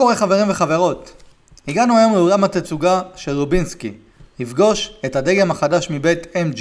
קורא חברים וחברות, הגענו היום לאולם התצוגה של רובינסקי לפגוש את הדגם החדש מבית MG,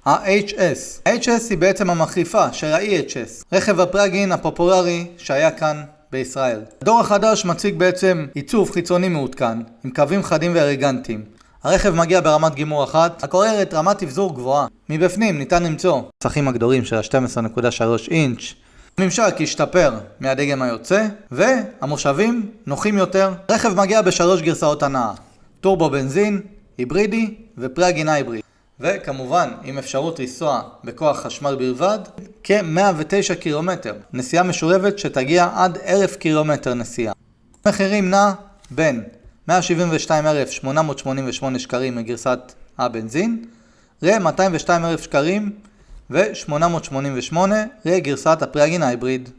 ה-HS. ה-HS היא בעצם המחליפה של ה-EHS, רכב הפלאגין הפופולרי שהיה כאן בישראל. הדור החדש מציג בעצם עיצוב חיצוני מעודכן עם קווים חדים ואלגנטיים. הרכב מגיע ברמת גימור אחת, הכוללת רמת אבזור גבוהה. מבפנים ניתן למצוא מסכים הגדולים של ה-12.3 אינץ'. הממשק השתפר מהדגם היוצא, והמושבים נוחים יותר. הרכב מגיע בשלוש גרסאות הנעה, טורבו בנזין, היברידי ופלאגין הייבריד. וכמובן עם אפשרות לנסוע בכוח חשמל בלבד, כ-109 קילומטר. נסיעה משולבת שתגיע עד 1,000 קילומטר נסיעה. המחירים נע בין 172,888 שקלים לגרסת הבנזין, ל-202,000 שקלים ו-888 לגרסת הפלאגין הייבריד.